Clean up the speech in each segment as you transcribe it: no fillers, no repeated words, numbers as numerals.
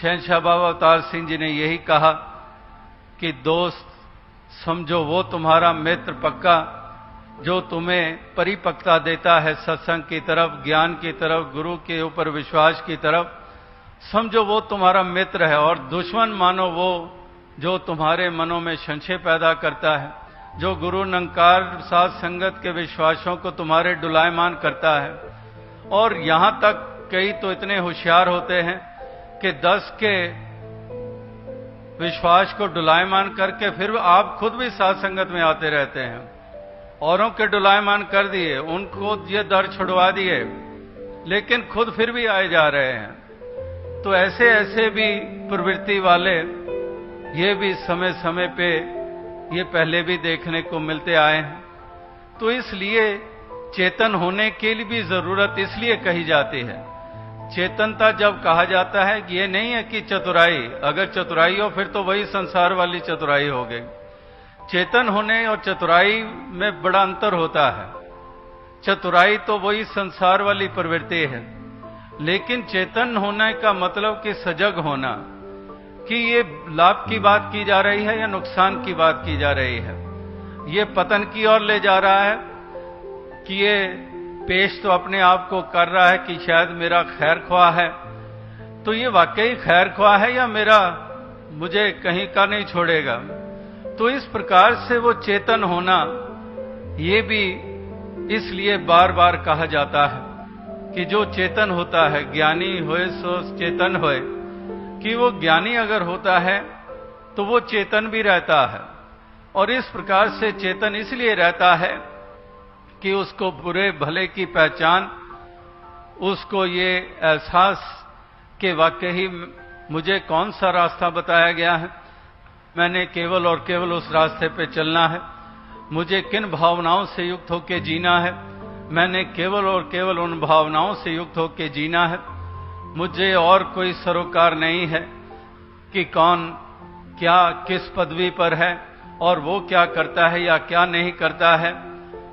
शहंशाह बाबा अवतार सिंह जी ने यही कहा कि दोस्त समझो वो तुम्हारा मित्र पक्का जो तुम्हें परिपक्वता देता है सत्संग की तरफ, ज्ञान की तरफ, गुरु के ऊपर विश्वास की तरफ। समझो वो तुम्हारा मित्र है। और दुश्मन मानो वो जो तुम्हारे मनों में संशय पैदा करता है, जो गुरु निरंकार साध संगत के विश्वासों को तुम्हारे डुलायमान करता है। और यहां तक कई तो इतने होशियार होते हैं कि 10 के विश्वास को डुलायमान करके फिर आप खुद भी साध संगत में आते रहते हैं। औरों के डुलायमान कर दिए, उनको ये दर छुड़वा दिए, लेकिन खुद फिर भी आए जा रहे हैं। तो ऐसे ऐसे भी प्रवृत्ति वाले ये भी समय समय पे ये पहले भी देखने को मिलते आए हैं। तो इसलिए चेतन होने के लिए भी जरूरत इसलिए कही जाती है। चेतनता जब कहा जाता है कि ये नहीं है कि चतुराई, अगर चतुराई हो फिर तो वही संसार वाली चतुराई हो गई। चेतन होने और चतुराई में बड़ा अंतर होता है। चतुराई तो वही संसार वाली प्रवृत्ति है, लेकिन चेतन होने का मतलब कि सजग होना, कि ये लाभ की बात की जा रही है या नुकसान की बात की जा रही है, ये पतन की ओर ले जा रहा है कि ये पेश तो अपने आप को कर रहा है कि शायद मेरा खैर ख्वाह है, तो ये वाकई खैर ख्वाह है या मेरा मुझे कहीं का नहीं छोड़ेगा। तो इस प्रकार से वो चेतन होना, ये भी इसलिए बार बार कहा जाता है कि जो चेतन होता है, ज्ञानी होए सो चेतन होए, कि वो ज्ञानी अगर होता है तो वो चेतन भी रहता है। और इस प्रकार से चेतन इसलिए रहता है कि उसको बुरे भले की पहचान, उसको ये एहसास कि वाकई मुझे कौन सा रास्ता बताया गया है, मैंने केवल और केवल उस रास्ते पे चलना है, मुझे किन भावनाओं से युक्त होकर जीना है, मैंने केवल और केवल उन भावनाओं से युक्त होकर जीना है। मुझे और कोई सरोकार नहीं है कि कौन क्या किस पदवी पर है और वो क्या करता है या क्या नहीं करता है,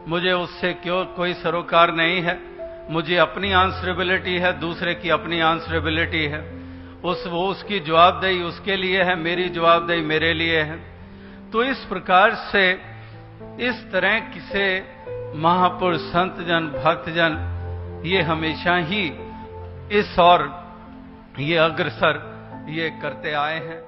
मुझे उससे क्यों कोई सरोकार नहीं है। मुझे अपनी आंसरेबिलिटी है, दूसरे की अपनी आंसरेबिलिटी है। वो उसकी जवाबदेही उसके लिए है, मेरी जवाबदेही मेरे लिए है। तो इस प्रकार से इस तरह से महापुरुष संत जन भक्त जन ये हमेशा ही इस और ये अग्रसर ये करते आए हैं।